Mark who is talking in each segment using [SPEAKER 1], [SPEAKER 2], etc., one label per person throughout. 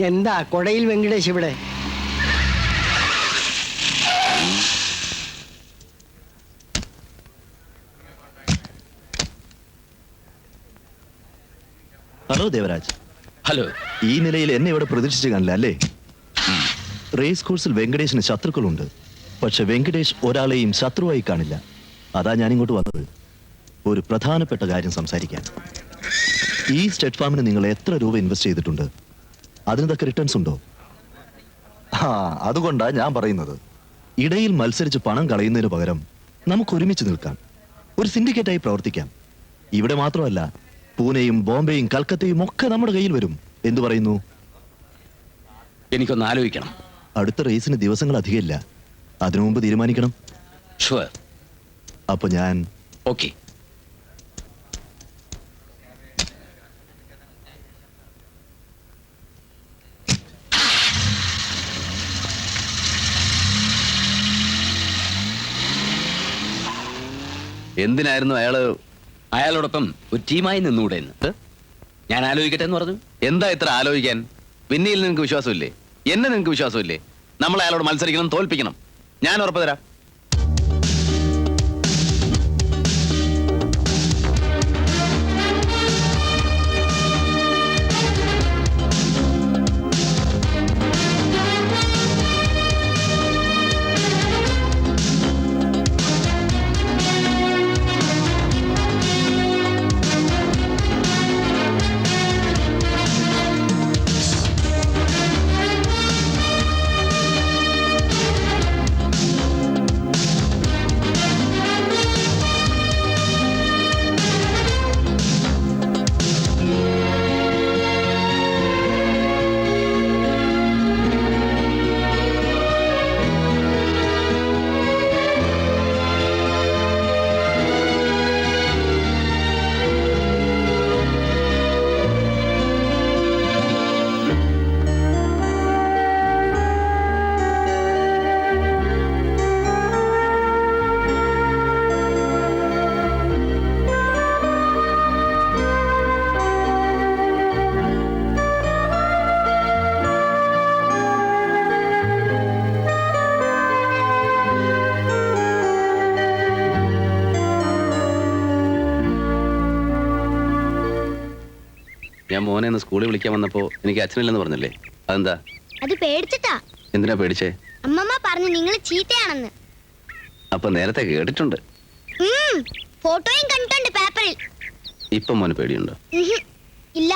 [SPEAKER 1] എന്താ കൊടയിൽ വെങ്കടേഷ് ഇവിടെ?
[SPEAKER 2] Hello Devaraj.
[SPEAKER 3] Hello.
[SPEAKER 2] ഈ നിലയിൽ എന്നെ ഇവിടെ പ്രതീക്ഷിച്ച് കാണില്ല അല്ലേ? റേസ് കോഴ്സിൽ വെങ്കടേഷിന് ശത്രുക്കളുണ്ട്. പക്ഷെ വെങ്കടേഷ് ഒരാളെയും ശത്രുവായി കാണില്ല. അതാ ഞാനിങ്ങോട്ട് വന്നത്, ഒരു പ്രധാനപ്പെട്ട കാര്യം സംസാരിക്കാൻ. ഈ സ്റ്റേറ്റ് ഫാമിന് നിങ്ങൾ എത്ര രൂപ ഇൻവെസ്റ്റ് ചെയ്തിട്ടുണ്ട്? അതിന് തക്ക റിട്ടേൺസ് ഉണ്ടോ? അതുകൊണ്ടാ ഞാൻ പറയുന്നത്, ഇടയിൽ മത്സരിച്ച് പണം കളയുന്നതിന് പകരം നമുക്ക് ഒരുമിച്ച് നിൽക്കാം, ഒരു സിൻഡിക്കേറ്റായി പ്രവർത്തിക്കാം. ഇവിടെ മാത്രമല്ല, പൂനെയും ബോംബെയും കൽക്കത്തയും ഒക്കെ നമ്മുടെ കയ്യിൽ വരും. എന്തു പറയുന്നു?
[SPEAKER 3] എനിക്കൊന്ന് ആലോചിക്കണം.
[SPEAKER 2] അടുത്ത റേസിന് ദിവസങ്ങൾ അധികമില്ല, അതിനു മുമ്പ് തീരുമാനിക്കണം.
[SPEAKER 3] ഷുവർ.
[SPEAKER 2] അപ്പൊ ഞാൻ
[SPEAKER 3] ഓക്കെ. എന്തിനായിരുന്നു അയാളോടൊപ്പം ഒരു ടീമായി നിന്നുകൂടെ എന്ന് ഞാൻ ആലോചിക്കട്ടെ എന്ന് പറഞ്ഞു. എന്താ ഇത്ര ആലോചിക്കാൻ? വിന്നിയിൽ നിനക്ക് വിശ്വാസമില്ലേ? എന്നെ നിനക്ക് വിശ്വാസമില്ലേ? നമ്മൾ അയാളോട് മത്സരിക്കണം, തോൽപ്പിക്കണം. ഞാൻ ഉറപ്പ് തരാം. ഞാൻ മോനെ ഒന്ന് സ്കൂളിൽ വിളിക്കാൻ വന്നപ്പോ എനിക്ക് അച്ഛനില്ലെന്ന് പറഞ്ഞല്ലേ, അതെന്താ?
[SPEAKER 4] അത് പേടിച്ചിട്ടാ.
[SPEAKER 3] എന്തിനാ പേടിച്ചേ?
[SPEAKER 4] അമ്മമ്മ പറഞ്ഞു നിങ്ങൾ ചീത്തയാണെന്ന്.
[SPEAKER 3] അപ്പൊ നേരത്തെ കേട്ടിട്ടുണ്ട്.
[SPEAKER 4] ഫോട്ടോയും കണ്ടിട്ടുണ്ട് പേപ്പറിൽ.
[SPEAKER 3] ഇപ്പൊ മോന് പേടിയുണ്ടോ?
[SPEAKER 4] ഇല്ല.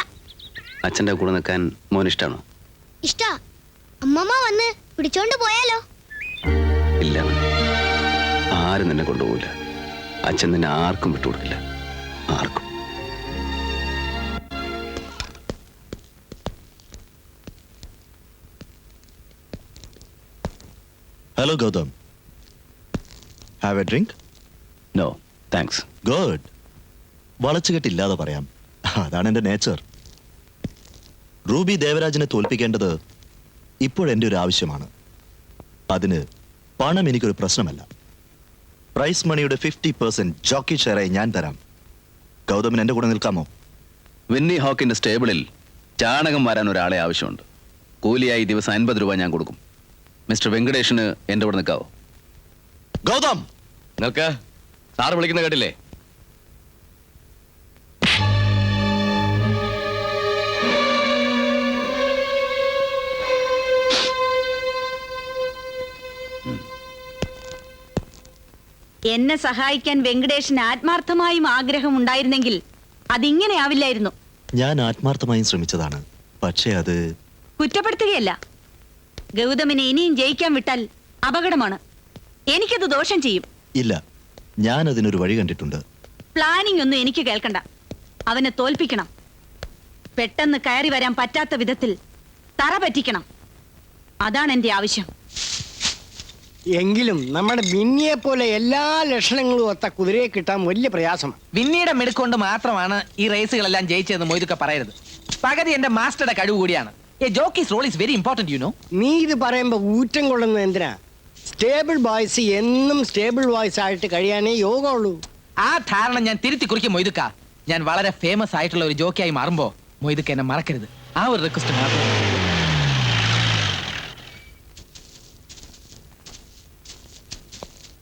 [SPEAKER 3] അച്ഛന്റെ കൂടെ നിൽക്കാൻ മോന് ഇഷ്ടാണോ?
[SPEAKER 4] ഇഷ്ടാ. അമ്മമ്മ വന്ന് പിടിച്ചോണ്ട് പോയാലോ?
[SPEAKER 3] ഇല്ല, ആരും നിന്നെ കൊണ്ടുപോകില്ല. അച്ഛൻ നിന്നെ ആർക്കും വിട്ടുകൊടുക്കില്ല, ആർക്കും.
[SPEAKER 2] Hello Gautham, have a drink?
[SPEAKER 3] No thanks.
[SPEAKER 2] Good. വളച്ചുകെട്ടില്ലാതെ പറയാം, അതാണ് എൻ്റെ നേച്ചർ. റൂബി ദേവരാജിനെ തോൽപ്പിക്കേണ്ടത് ഇപ്പോഴെൻ്റെ ഒരു ആവശ്യമാണ്. അതിന് പണം എനിക്കൊരു പ്രശ്നമല്ല. പ്രൈസ് മണിയുടെ 50% ജോക്കി ഷെയറായി ഞാൻ തരാം. ഗൗതമിന് എൻ്റെ കൂടെ നിൽക്കാമോ?
[SPEAKER 3] വിന്നി ഹോക്കിന്റെ സ്റ്റേബിളിൽ ചാണകം വരാൻ ഒരാളെ ആവശ്യമുണ്ട്. കൂലിയായി ദിവസം 50 രൂപ ഞാൻ കൊടുക്കും. മിസ്റ്റർ വെങ്കടേഷിന് എന്റെ കൂടെ നിൽക്കാവോ?
[SPEAKER 2] ഗൗതം,
[SPEAKER 3] നിൽക്ക. സാറ് വിളിക്കുന്ന കേട്ടില്ലേ?
[SPEAKER 5] എന്നെ സഹായിക്കാൻ വെങ്കടേഷിന് ആത്മാർത്ഥമായും ആഗ്രഹമുണ്ടായിരുന്നെങ്കിൽ അതിങ്ങനെ ആവില്ലായിരുന്നു.
[SPEAKER 2] ഞാൻ ആത്മാർത്ഥമായും ശ്രമിച്ചതാണ്, പക്ഷേ അത്
[SPEAKER 5] കുറ്റപ്പെടുത്തുകയല്ല. ഗൗതമിനെ ഇനിയും ജയിക്കാൻ വിട്ടാൽ അപകടമാണ്. എനിക്കത് ദോഷം ചെയ്യും.
[SPEAKER 2] ഇല്ല, ഞാൻ അതിനൊരു വഴി കണ്ടിട്ടുണ്ട്.
[SPEAKER 5] പ്ലാനിംഗ് ഒന്നും എനിക്ക് കേൾക്കണ്ട. അവനെ തോൽപ്പിക്കണം. പെട്ടെന്ന് കയറി വരാൻ പറ്റാത്ത വിധത്തിൽ തറ പറ്റിക്കണം. അതാണ് എന്റെ ആവശ്യം.
[SPEAKER 1] എങ്കിലും നമ്മുടെ വിന്നിയെ പോലെ എല്ലാ ലക്ഷണങ്ങളും ഒത്ത കുതിരയെ കിട്ടാൻ വലിയ പ്രയാസമാണ്.
[SPEAKER 6] വിന്നിയുടെ മിടുക്കൊണ്ട് മാത്രമാണ് ഈ റേസുകളെല്ലാം ജയിച്ചതെന്ന് മൊയ്തുക്ക പറയരുത്. പകുതി എന്റെ മാസ്റ്ററുടെ കഴിവ് കൂടിയാണ്. Jockeys role is very important, you know.
[SPEAKER 1] നീ ഇത് പറയുമ്പോ ഊറ്റം കൊള്ളുന്നത് എന്തിനാ? സ്റ്റേബിൾ ബോയ്സ് എന്നും സ്റ്റേബിൾ ബോയ്സ് ആയിട്ട് കഴിയാനേ യോഗമുള്ളൂ.
[SPEAKER 6] ആ ധാരണ ഞാൻ തിരുത്തി കുറിക്കും മൊയ്തുക്ക. ഞാൻ വളരെ ഫേമസ് ആയിട്ടുള്ള ഒരു ജോക്കിയായി മാറുമ്പോ മൊയ്തുക്ക എന്നെ മറക്കരുത്. ആ ഒരു റിക്വസ്റ്റ് മാത്രം.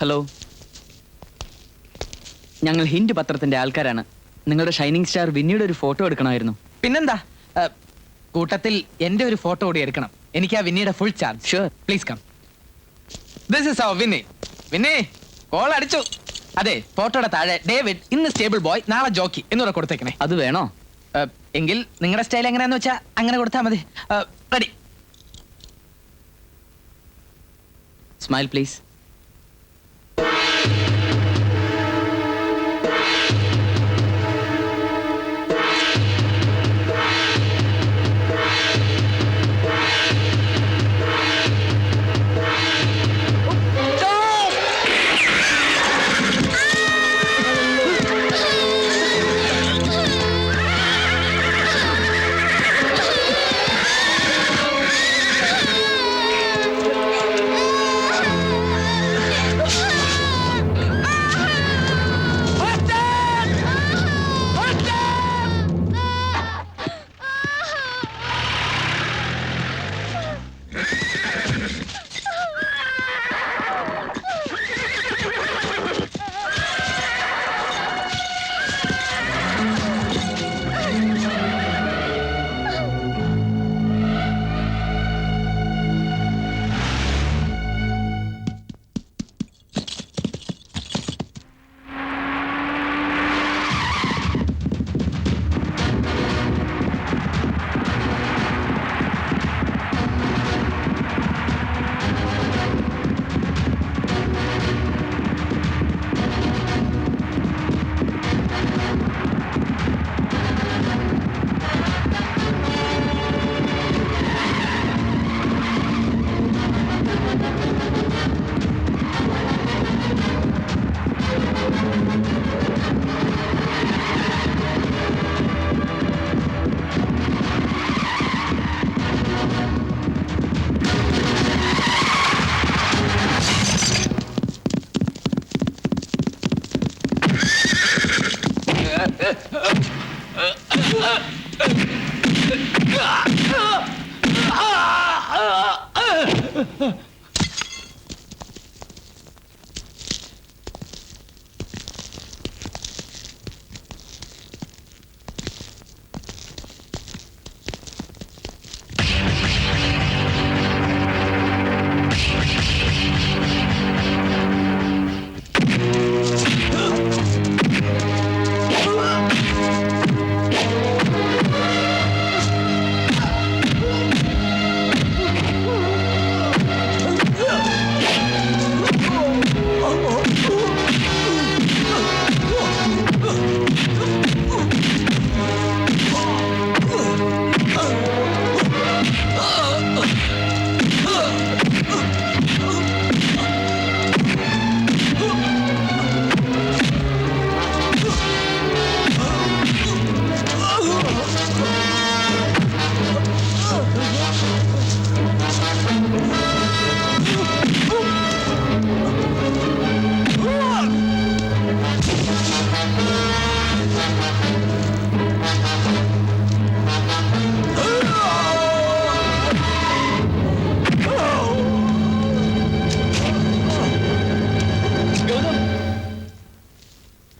[SPEAKER 7] ഹലോ, ഞങ്ങൾ ഹിന്റ് പത്രത്തിന്റെ ആൾക്കാരാണ്. നിങ്ങളുടെ ഷൈനിങ് സ്റ്റാർ വിന്നിയുടെ ഒരു ഫോട്ടോ എടുക്കണമായിരുന്നു.
[SPEAKER 6] പിന്നെന്താ, കൂട്ടത്തിൽ എന്റെ ഒരു ഫോട്ടോ കൂടി എടുക്കണം. എനിക്ക് ആ വിന്നിയുടെ full charge.
[SPEAKER 7] Sure.
[SPEAKER 6] Please come. This is our Winnie. Winnie call അടിച്ചു. അതെ, ഫോട്ടോയുടെ താഴെ ഡേവിഡ് ഇന്ന് സ്റ്റേബിൾ ബോയ്, നാളെ ജോക്കി എന്നൂടെ കൊടുത്തേക്കണേ.
[SPEAKER 7] അത് വേണോ?
[SPEAKER 6] എങ്കിൽ നിങ്ങളുടെ സ്റ്റൈൽ എങ്ങനെയാന്ന് വെച്ചാ അങ്ങനെ കൊടുത്താൽ മതി. Ready.
[SPEAKER 7] Smile please.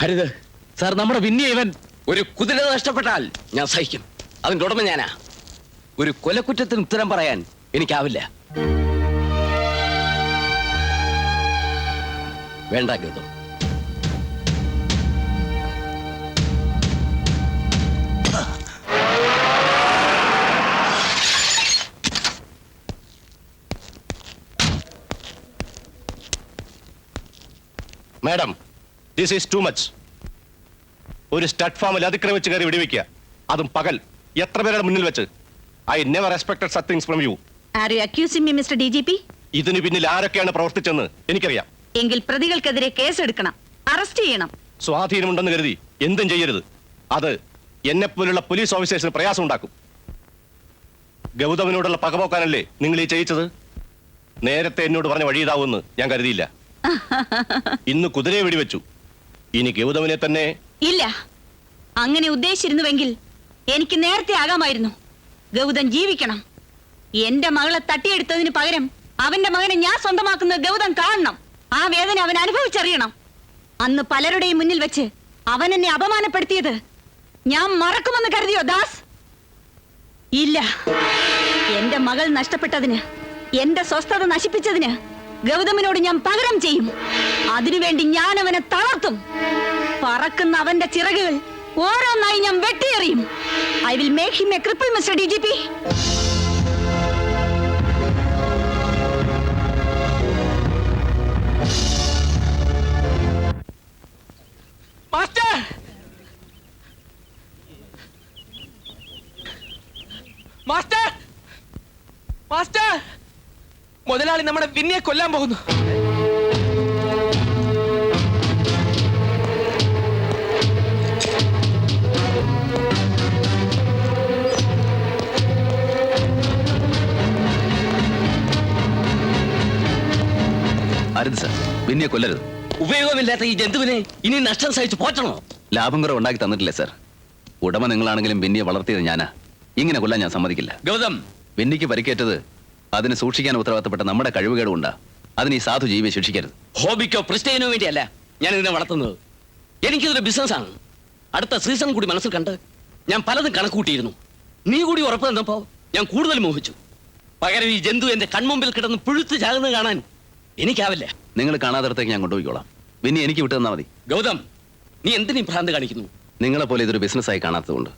[SPEAKER 3] Harith sir, നമ്മുടെ വിന്നി ഇവൻ ഒരു കുതിര നഷ്ടപ്പെട്ടാൽ ഞാൻ സഹിക്കും. അതിന്റെ ഉടമ ഞാനാ. ഒരു കൊലക്കുറ്റത്തിന് ഉത്തരം പറയാൻ എനിക്കാവില്ല. വേണ്ട Gautam.
[SPEAKER 8] Madam, this is too much. ഒരു സ്റ്റഡ് ഫാമിൽ അതിക്രമിച്ച് കയറി വെടിവെക്കുക, അതും പകൽ, എത്ര പേരുടെ മുന്നിൽ വെച്ച്. I never expected such things from you.
[SPEAKER 5] Are you accusing me mister DGP?
[SPEAKER 8] ഇതിന് പിന്നിൽ ആരൊക്കെയാണ് പ്രവർത്തിച്ചെന്ന് എനിക്കറിയാം.
[SPEAKER 5] എങ്കിൽ പ്രതികൾക്കെതിരെ കേസെടുക്കണം, അറസ്റ്റ് ചെയ്യണം.
[SPEAKER 8] സ്വാധീനമുണ്ടെന്ന് കരുതി എന്തും ചെയ്യരുത്. അത് എന്നെപ്പോലുള്ള പോലീസ് ഓഫീസേഴ്സിന് പ്രയാസം ഉണ്ടാക്കും. ഗൗതമിനോടുള്ള പകപോക്കാനല്ലേ നിങ്ങൾ ഈ ചെയ്യിച്ചത്? നേരത്തെ എന്നോട് പറഞ്ഞ വഴി ഇതാവുമെന്ന് ഞാൻ കരുതിയില്ല. ഇന്ന് കുതിരയെ വെടിവെച്ചു, ഇനി ഗൗതമിനെ തന്നെ.
[SPEAKER 5] ഇല്ല, അങ്ങനെ ഉദ്ദേശിച്ചിരുന്നുവെങ്കിൽ എനിക്ക് നേരത്തെ ആകാമായിരുന്നു. ഗൗതം ജീവിക്കണം. എന്റെ മകളെ തട്ടിയെടുത്തതിന് പകരം അവന്റെ മകനെ ഞാൻ സ്വന്തമാക്കുന്നത് ഗൗതം കാണണം. ആ വേദന അവൻ അനുഭവിച്ചറിയണം. അന്ന് പലരുടെയും മുന്നിൽ വെച്ച് അവൻ എന്നെ അപമാനപ്പെടുത്തിയത് ഞാൻ മറക്കുമെന്ന് കരുതിയോ ദാസ്? ഇല്ല. എന്റെ മകൾ നഷ്ടപ്പെട്ടതിന്, എന്റെ സ്വസ്ഥത നശിപ്പിച്ചതിന് ഗൗതമിനോട് ഞാൻ പകരം ചെയ്യും. അതിനുവേണ്ടി ഞാൻ അവനെ തളർത്തും. പറക്കുന്ന അവന്റെ ചിറകുകൾ ഓരോന്നായി ഞാൻ വെട്ടിയെറിയും. I will make him a cripple, mister DGP.
[SPEAKER 6] Master, master, master, മുതലാളി നമ്മുടെ വിന്നിയെ കൊല്ലാൻ പോകുന്നു.
[SPEAKER 3] അരുത് സാർ, വിന്നിയെ കൊല്ലരുത്.
[SPEAKER 9] ഉപയോഗമില്ലാത്ത ഈ ജന്തുവിനെ ഇനി നഷ്ടം സഹിച്ച് പോറ്റണോ?
[SPEAKER 3] ലാഭം കുറവ് ഉണ്ടാക്കി തന്നിട്ടില്ലേ സാർ? ഉടമ നിങ്ങളാണെങ്കിലും വിന്നിയെ വളർത്തിയത് ഞാനാ. ഇങ്ങനെ കൊല്ലാൻ ഞാൻ സമ്മതിക്കില്ല.
[SPEAKER 9] ഗൗതം,
[SPEAKER 3] വിന്നിക്ക് പരിക്കേറ്റത് അതിനെ സൂക്ഷിക്കാൻ ഉത്തരവാദിത്തപ്പെട്ട നമ്മുടെ കഴിവുകേടുകൊണ്ടാ. അതിന് ഈ സാധു ജീവിയെ ശിക്ഷിക്കരുത്.
[SPEAKER 9] ഹോബിക്കോ പ്രസ്റ്റേജിനോ വേണ്ടിയല്ല ഞാൻ ഇതിനെ വളർത്തുന്നത്. എനിക്കിതൊരു ബിസിനസ്സാണ്. അടുത്ത സീസൺ കൂടി മനസ്സിൽ കണ്ട് ഞാൻ പലതും കണക്കൂട്ടിയിരുന്നു. നീ കൂടി ഉറപ്പ് തന്നപ്പോ ഞാൻ കൂടുതൽ മോഹിച്ചു. പകരം ഈ ജന്തു എന്റെ കൺമുമ്പിൽ കിടന്ന് പുഴുത്ത് ചാകുന്നത് കാണാൻ എനിക്കാവില്ല.
[SPEAKER 3] നിങ്ങൾ കാണാതിടത്തേക്ക് ഞാൻ കൊണ്ടുപോയിക്കോളാം. വിന്നി എനിക്ക് വിട്ടു തന്നാൽ മതി.
[SPEAKER 9] ഗൗതം, നീ എന്തിനീ ഭ്രാന്ത് കാണിക്കുന്നു?
[SPEAKER 3] നിങ്ങളെപ്പോലെ ഇതൊരു ബിസിനസ്സായി കാണാത്തതുകൊണ്ട്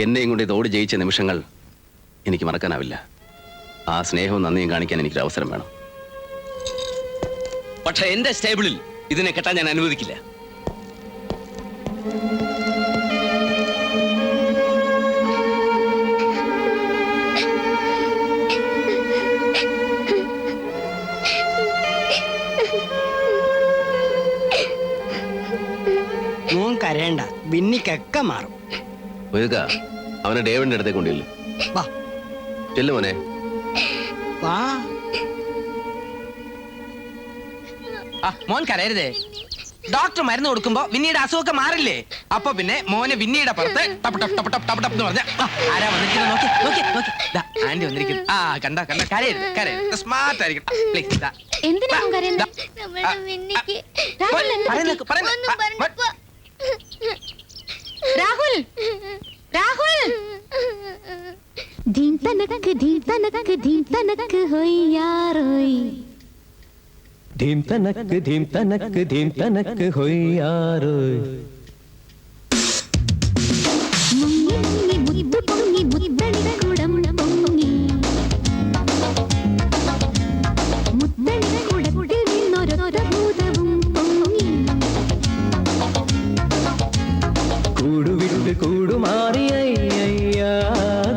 [SPEAKER 3] എന്നെയും കൊണ്ട് ഇത് ഓടി ജയിച്ച നിമിഷങ്ങൾ എനിക്ക് മറക്കാനാവില്ല. ആ സ്നേഹവും നന്ദിയും കാണിക്കാൻ എനിക്കൊരു അവസരം വേണം.
[SPEAKER 9] പക്ഷെ എന്റെ സ്റ്റേബിളിൽ ഇതിനെ കെട്ടാൻ ഞാൻ അനുവദിക്കില്ല.
[SPEAKER 1] മോൻ കരയണ്ട, വിന്നിക്കൊക്കെ മാറും.
[SPEAKER 3] ഒഴുക, അവനെ ഡേവിഡിന്റെ അടുത്തേക്ക് കൊണ്ടില്ല.
[SPEAKER 1] വാ
[SPEAKER 3] ചെല്ലു മോനെ.
[SPEAKER 1] വാ.
[SPEAKER 6] മോൻ കരയരുതേ. ഡോക്ടർ മരുന്ന് കൊടുക്കുമ്പോ വിന്നിയുടെ അസുഖമൊക്കെ മാറില്ലേ? അപ്പൊ പിന്നെ മോന് വിന്നിയുടെ പുറത്ത് ടപ്പ് ടപ്പ് ടപ്പ് ടപ്പ് ടപ്പ് ടപ്പ് എന്ന് പറഞ്ഞ ആരാ വന്നിരിക്കുന്നത് നോക്കി നോക്കി നോക്കി. ആന്റി വന്നിരിക്കുന്നു. ആ കണ്ട കണ്ട, കരയരുത് കരയരുത്, സ്മാർട്ട് ആയിരിക്കും. പ്ലീസ്
[SPEAKER 4] എന്തിനാ
[SPEAKER 5] രാഹുൽ, രാഹുൽ,
[SPEAKER 10] ധീം തനക്ക് ധീം തനക്ക് ധീം തനക്ക് ഹൊയ്യാറോയ്,
[SPEAKER 11] ധീം തനക്ക് ധീം തനക്ക് ധീം തനക്ക് ഹൊയ്യാറോയ്.
[SPEAKER 10] മുങ്ങി മുങ്ങി മുദ്ദു പൊങ്ങി മുദ്ദണിക്കുടം പൊങ്ങി, മുദ്ദണിക്കുടത്തിൽ നിന്നൊരൊരു ഭൂതവും പൊങ്ങി.
[SPEAKER 11] കൂടുവിട്ട് കൂടുമാറി അയ്യയ്യ,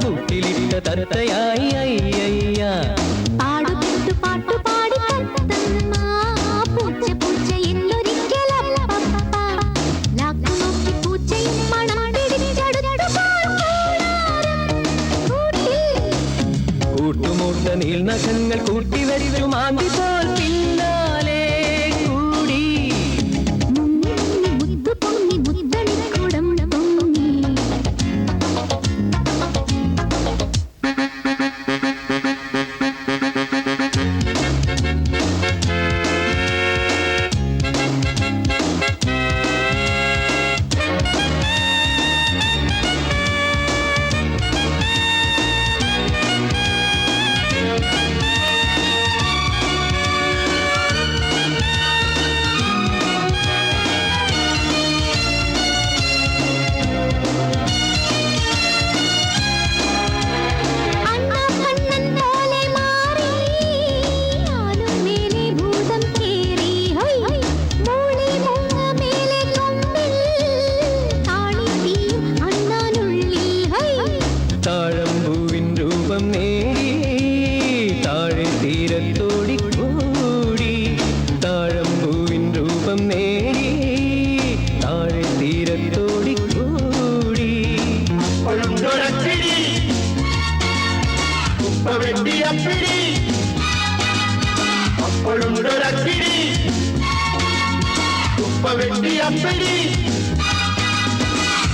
[SPEAKER 11] കൂട്ടിലിട്ട തത്തയായി അയ്യയ്യ.
[SPEAKER 10] പാടുപെട്ടു പാട്ടുപാടി തത്തമ്മ, പൂച്ച പൂച്ച എന്നൊരിക്കലപ്പപ്പ. ലാക്കു നോക്കി പൂച്ചയും മണം പിടിച്ചടുത്തു
[SPEAKER 11] കൂട്ടുമൂട്ട നീൾനഖങ്ങൾ കൂട്ടിവരിച്ചു മാന്തി പോൽ പിന്നാലെ കൂടി.
[SPEAKER 10] മുങ്ങി മുങ്ങി മുദ്ദു പൊങ്ങി മുദ്ദണിക്കുടം പൊങ്ങി. അണ്ണാക്കണ്ണൻ പോലെ മാറി, ആലും മേലെ ഭൂതം കേറി. ഹൊയ് മൂളി മൂങ്ങ മേലെ കൊമ്പിൽ, താളിത്തീയും അണ്ണാനുള്ളിൽ. ഹൊയ്
[SPEAKER 11] താഴമ്പൂവിൻ രൂപം നേടി താഴെ തീരത്തോടി കൂടി. താഴമ്പൂവിൻ രൂപം നേടി താഴെ തീരത്തോടി കൂടി.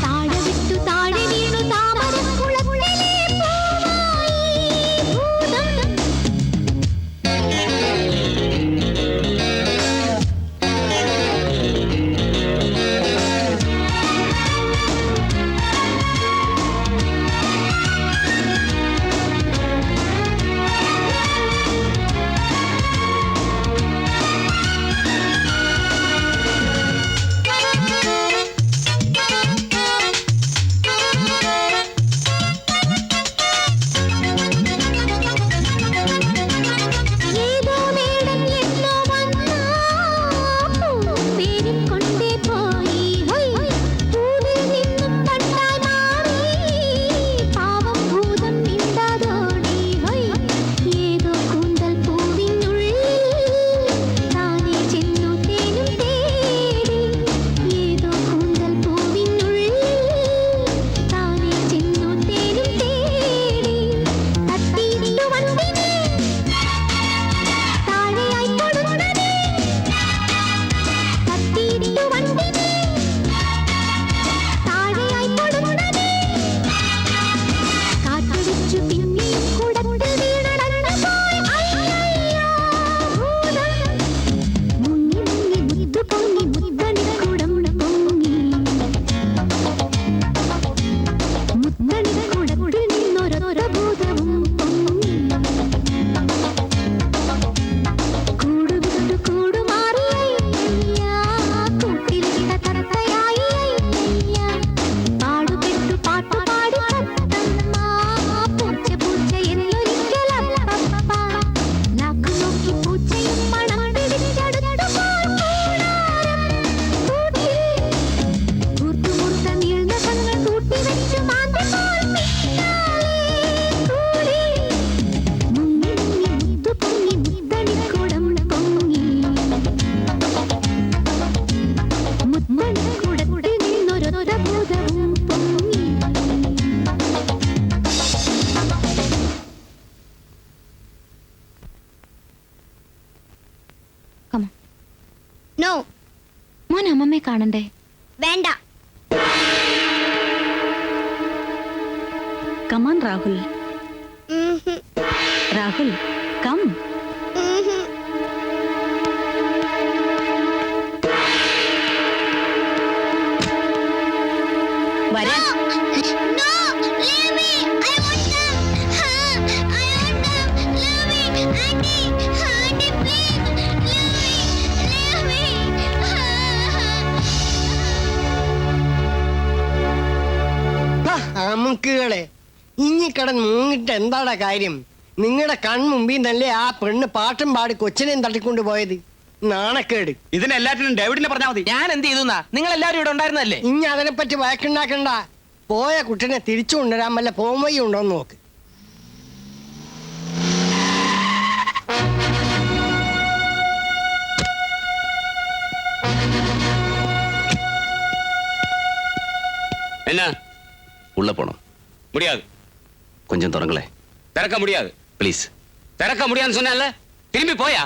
[SPEAKER 10] താഴെ വിട്ടു താഴെ വീണു താമരക്കുളത്തിലെ പൂവായി ഭൂതം. മോൻ അമ്മമ്മയെ കാണണ്ടേ?
[SPEAKER 4] വേണ്ട.
[SPEAKER 5] കമാൻ രാഹുൽ.
[SPEAKER 4] ഉംഹും.
[SPEAKER 5] രാഹുൽ കം.
[SPEAKER 4] ഉംഹും.
[SPEAKER 5] വരാൻ.
[SPEAKER 4] No, leave me. I want them. I want them. Leave me. Auntie, auntie, please. Leave me.
[SPEAKER 1] അമുക്കുകളെ ഇനി കിടന്ന് മൂങ്ങിട്ട് എന്താടാ കാര്യം? നിങ്ങളുടെ കൺമുമ്പിൽ നിന്നല്ലേ ആ പെണ്ണ് പാട്ടും പാടി കൊച്ചിനെയും തട്ടിക്കൊണ്ട് പോയത്. നാണക്കേട്.
[SPEAKER 6] ഇതിനെല്ലാറ്റിനും ഡേവിഡിനെ പറഞ്ഞാൽ മതി. ഞാൻ എന്ത് ചെയ്തു? നിങ്ങൾ എല്ലാവരും ഇവിടെ ഉണ്ടായിരുന്നല്ലേ?
[SPEAKER 1] ഇനി അതിനെപ്പറ്റി വഴക്കുണ്ടാക്കണ്ട. പോയ കുട്ടിനെ തിരിച്ചു കൊണ്ടുവരാൻ വല്ല പോംവഴി ഉണ്ടോന്ന് നോക്ക്.
[SPEAKER 9] என்ன
[SPEAKER 3] ഉള്ള പോണം.
[SPEAKER 9] முடியாது.
[SPEAKER 3] കൊഞ്ചം തുറങ്ങളെ.
[SPEAKER 9] திறக்க முடியாது.
[SPEAKER 3] പ്ലീസ്.
[SPEAKER 9] திறக்க முடியாதுன்னு சொன்னேன்ல, திரும்பி போயா.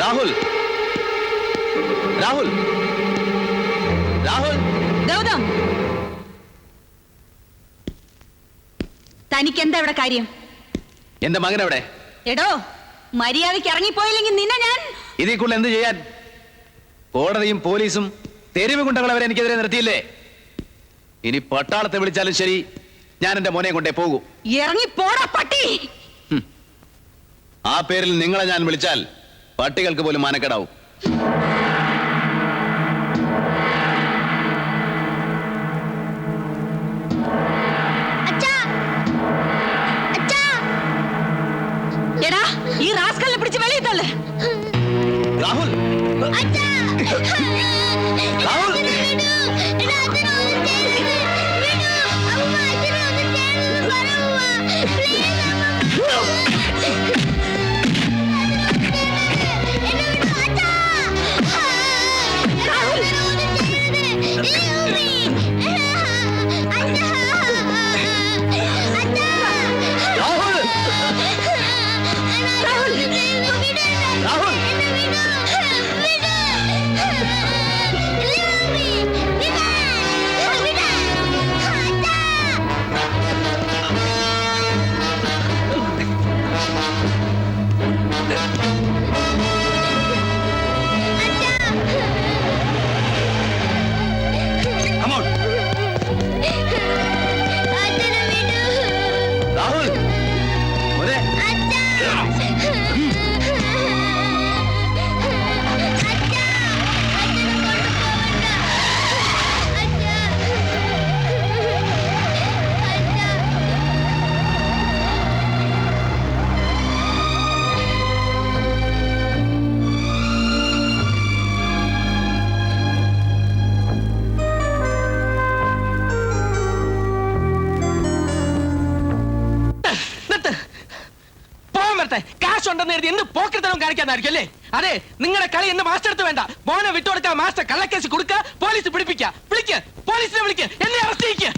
[SPEAKER 3] രാഹുൽ, രാഹുൽ, രാഹുൽ.
[SPEAKER 5] ഗൗതം, തനിക്ക് എന്താ ഇവിടെ കാര്യം?
[SPEAKER 3] എന്റെ മകൻ എവിടെ?
[SPEAKER 5] എടോ, മര്യാദയ്ക്ക് ഇറങ്ങിപ്പോയില്ലെങ്കിൽ നിന്നെ ഞാൻ...
[SPEAKER 3] ഇതിൽ കൂടുതൽ എന്ത് ചെയ്യാൻ? കോടതിയും പോലീസും തെരുവ് ഗുണ്ടകളവരെ എനിക്കെതിരെ നിർത്തിയില്ലേ? ഇനി പട്ടാളത്തെ വിളിച്ചാലും ശരി, ഞാൻ എന്റെ മോനെ കൊണ്ടേ പോകൂ.
[SPEAKER 5] ഇറങ്ങിപ്പോടാ പട്ടി.
[SPEAKER 3] ആ പേരിൽ നിങ്ങളെ ഞാൻ വിളിച്ചാൽ പട്ടികൾക്ക് പോലും മാനക്കേടാവും.
[SPEAKER 5] എടാ, ഈ റാസ്കലിനെ പിടിച്ച് വെളിയിൽ തള്ള്.
[SPEAKER 3] രാഹുൽ, രാഹുൽ.
[SPEAKER 6] കാശ് ഉണ്ടെന്ന് എഴുതി എന്ത് പോക്കറ്റവും കാണിക്കാന്നായിരിക്കും അല്ലേ? അതെ, നിങ്ങളുടെ കളി എന്ന് മാസ്റ്റർ എടുത്ത് വേണ്ട. മോനെ വിട്ടുകൊടുക്കാൻ മാസ്റ്റർ കള്ളക്കേസ് കൊടുക്കുക, പോലീസ് പിടിപ്പിക്കുക. വിളിക്ക്, പോലീസിനെ വിളിക്ക്, എന്നെ അറസ്റ്റ് ചെയ്യിക്ക്.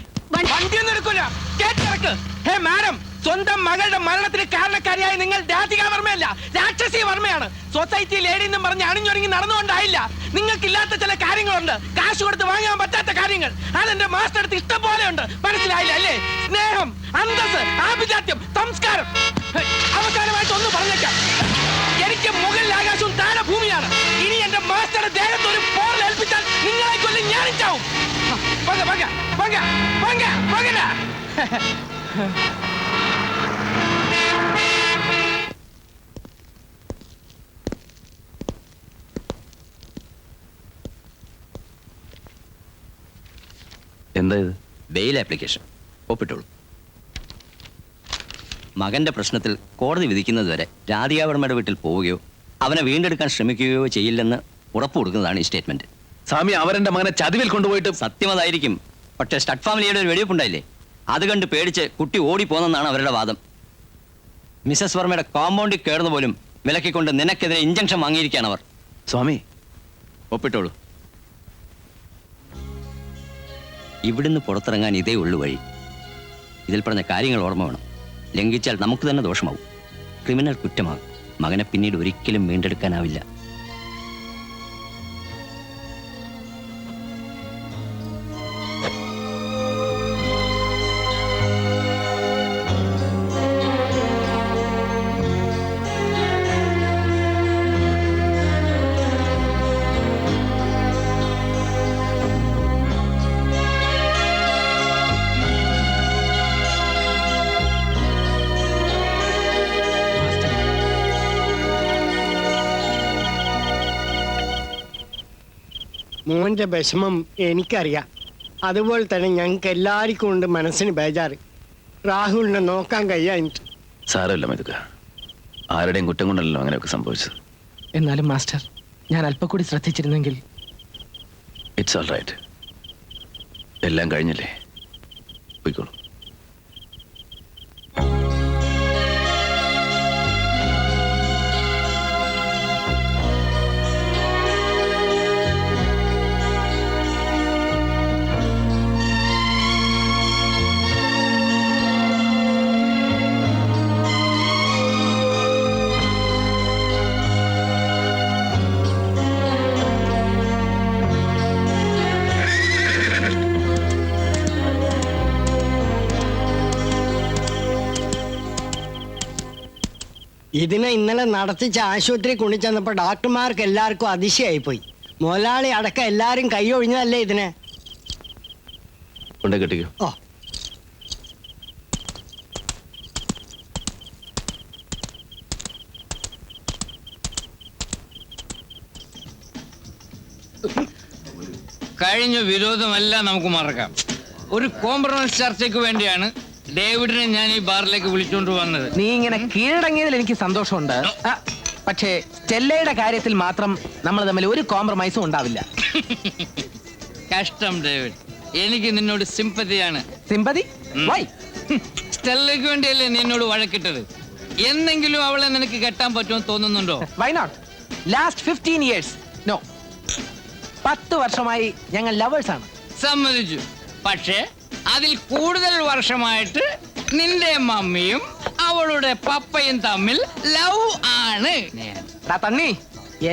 [SPEAKER 6] വണ്ടിയൊന്നും എടുക്കൂല, കേട്ടിറക്ക്. ഹേ മാഡം, സ്വന്തം മകളുടെ മരണത്തിന് കാരണക്കാരിയായ നിങ്ങൾ രാധിക വർമ്മയല്ല, രാക്ഷസി വർമ്മയാണ്. സൊസൈറ്റി ലേഡി എന്നും പറഞ്ഞ് അണിഞ്ഞൊരുങ്ങി നടന്നുകൊണ്ടായില്ല. നിങ്ങൾക്കില്ലാത്ത ചില കാര്യങ്ങളുണ്ട്, കാശ് കൊടുത്ത് വാങ്ങാൻ പറ്റാത്ത കാര്യങ്ങൾ. അതെന്റെ മാസ്റ്റർ അടുത്ത് ഇഷ്ടം പോലെ ഉണ്ട്. മനസ്സിലായില്ല അല്ലേ? സ്നേഹം, അന്തസ്, ആഭിജാത്യം, സംസ്കാരം. അവസാനമായിട്ട് ഒന്ന് പറഞ്ഞേക്കാം, എനിക്ക് മുകളിൽ ആകാശവും താഴെ ഭൂമിയാണ്. ഇനി എന്റെ മാസ്റ്ററുടെ ദേഹത്ത് ഒരു പോറൽ ഏൽപ്പിച്ചാൽ നിങ്ങളെ കൊല്ലം ഞാനിച്ചാവും.
[SPEAKER 3] എന്താ ഇത്? Bail application. ഒപ്പിട്ടോളൂ.
[SPEAKER 12] മകന്റെ പ്രശ്നത്തിൽ കോടതി വിധിക്കുന്നതുവരെ രാധികാവർമ്മയുടെ വീട്ടിൽ പോവുകയോ അവനെ വീണ്ടെടുക്കാൻ ശ്രമിക്കുകയോ ചെയ്യില്ലെന്ന് ഉറപ്പ് കൊടുക്കുന്നതാണ് ഈ സ്റ്റേറ്റ്മെന്റ്.
[SPEAKER 3] സ്വാമി, അവരെന്റെ മകനെ ചതിവിൽ കൊണ്ടുപോയിട്ട്
[SPEAKER 12] സത്യമതായിരിക്കും. പക്ഷേ സ്റ്റഡ് ഫാമിലിയുടെ ഒരു വെടിവെപ്പുണ്ടായില്ലേ, അത് കണ്ട് പേടിച്ച് കുട്ടി ഓടിപ്പോന്നെന്നാണ് അവരുടെ വാദം. മിസസ് വർമ്മയുടെ കോമ്പൗണ്ടിൽ കയറുന്ന പോലും വിലക്കിക്കൊണ്ട് നിനക്കെതിരെ ഇഞ്ചക്ഷൻ വാങ്ങിയിരിക്കുകയാണ് അവർ.
[SPEAKER 3] സ്വാമി,
[SPEAKER 12] ഒപ്പിട്ടോളൂ. ഇവിടുന്ന് പുറത്തിറങ്ങാൻ ഇതേ ഉള്ളു വഴി. ഇതിൽ പറഞ്ഞ കാര്യങ്ങൾ ഓർമ്മ വേണം. ലംഘിച്ചാൽ നമുക്ക് തന്നെ ദോഷമാവും, ക്രിമിനൽ കുറ്റമാകും. മകനെ പിന്നീട് ഒരിക്കലും വീണ്ടെടുക്കാനാവില്ല.
[SPEAKER 1] മോന്റെ വിഷമം എനിക്കറിയാം. അതുപോലെ തന്നെ ഞങ്ങൾക്ക് എല്ലാവർക്കും ഉണ്ട് മനസ്സിന് ബേജാറ്. രാഹുലിനെ നോക്കാൻ കഴിയാഞ്ഞിട്ട്.
[SPEAKER 3] സാരമില്ല മരുക, ആരുടെയും കുറ്റം കൊണ്ടല്ലോ അങ്ങനെയൊക്കെ സംഭവിച്ചത്.
[SPEAKER 6] എന്നാലും മാസ്റ്റർ, ഞാൻ അല്പം കൂടി ശ്രദ്ധിച്ചിരുന്നെങ്കിൽ.
[SPEAKER 3] It's all right. എല്ലാം കഴിഞ്ഞില്ലേ, പോയിക്കോളൂ.
[SPEAKER 1] ഇതിനെ ഇന്നലെ നടത്തിച്ച ആശുപത്രി കൊണ്ടുചെന്നപ്പോ ഡോക്ടർമാർക്ക് എല്ലാവർക്കും അതിശയായി പോയി. മുതലാളി അടക്കം എല്ലാരും കൈ ഒഴിഞ്ഞതല്ലേ ഇതിനെ.
[SPEAKER 3] കൊണ്ടേ കെട്ടിക്കോ.
[SPEAKER 1] ഓ,
[SPEAKER 13] കഴിഞ്ഞ വിരോധമെല്ലാം നമുക്ക് മറക്കാം. ഒരു കോംപ്രമൈസ് ചർച്ചയ്ക്ക് വേണ്ടിയാണ് ഡേവിഡിനെ ഞാൻ ഈ ബാറിലേക്ക് വിളിച്ചുകൊണ്ട് വന്നത്.
[SPEAKER 6] നീ ഇങ്ങനെ കീഴടങ്ങിയതിൽ എനിക്ക് സന്തോഷമുണ്ട്. പക്ഷേ സ്റ്റെല്ലയുടെ കാര്യത്തിൽ മാത്രം നമ്മൾ തമ്മിൽ ഒരു കോംപ്രമൈസും ഉണ്ടാവില്ല.
[SPEAKER 13] കഷ്ടം ഡേവിഡ്, എനിക്ക് നിന്നോട് സിമ്പതിയാണ്.
[SPEAKER 6] സിമ്പതി? വൈ?
[SPEAKER 13] സ്റ്റെല്ലയ്ക്ക് വേണ്ടിയല്ലേ നീ എന്നോട് വഴക്കിട്ടത്. എന്നെങ്കിലും അവളെ നിനക്ക് കെട്ടാൻ പറ്റുമെന്ന് തോന്നുന്നുണ്ടോ?
[SPEAKER 6] Why not? Last 15 years no. 10 വർഷമായി ഞങ്ങൾ ലവേഴ്സ് ആണ്.
[SPEAKER 13] സമ്മതിച്ചു. പക്ഷേ അതിൽ കൂടുതൽ വർഷമായിട്ട് നിന്റെ മമ്മിയും അവളുടെ പപ്പയും തമ്മിൽ ലവ് ആണ്.
[SPEAKER 6] തണ്ണി,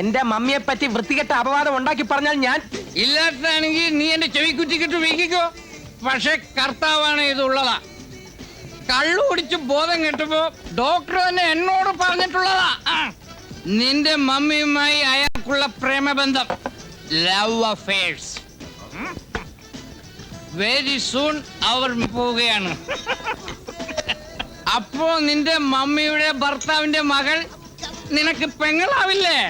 [SPEAKER 6] എന്റെ മമ്മിയെ പറ്റി വൃത്തികെട്ട അപവാദം ഉണ്ടാക്കി പറഞ്ഞാൽ ഞാൻ
[SPEAKER 13] ഇല്ലാത്താണെങ്കിൽ നീ എന്റെ ചെവി കുറ്റിക്കിട്ട് വീക്കിക്കോ. പക്ഷെ കർത്താവാണ് ഇതുള്ളതാ. കള്ളു കുടിച്ച് ബോധം കെട്ടപ്പോ ഡോക്ടർ തന്നെ എന്നോട് പറഞ്ഞിട്ടുള്ളതാ. നിന്റെ മമ്മിയുമായി അയാൾക്കുള്ള പ്രേമബന്ധം, ലവ് അഫെയർസ്. വെരി സൂൺ അവർ പോവുകയാണ്. അപ്പോ നിന്റെ മമ്മിയുടെ ഭർത്താവിന്റെ മകൾ നിനക്ക് പെങ്ങളാവില്ലേ?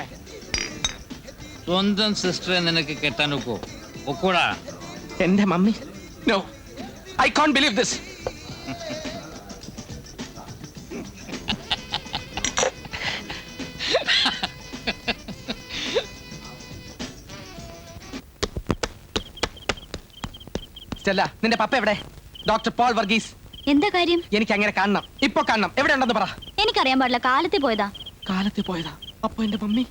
[SPEAKER 13] സ്വന്തം സിസ്റ്ററെ നിനക്ക് കെട്ടാൻ ഒക്കൂടാ?
[SPEAKER 6] എന്റെ mummy? No, I can't believe this. Stella, നിന്റെ പപ്പ എവിടെ? Doctor Paul Varghese.
[SPEAKER 10] എന്താ കാര്യം?
[SPEAKER 6] എനിക്ക് അങ്ങനെ കാണണം, ഇപ്പൊ കാണണം. എവിടെ ഉണ്ടെന്ന് പറ.
[SPEAKER 10] എനിക്കറിയാൻ പാടില്ല. കാലത്തെ പോയതാ.
[SPEAKER 6] കാലത്തെ പോയതാ? അപ്പൊ എന്റെ മമ്മി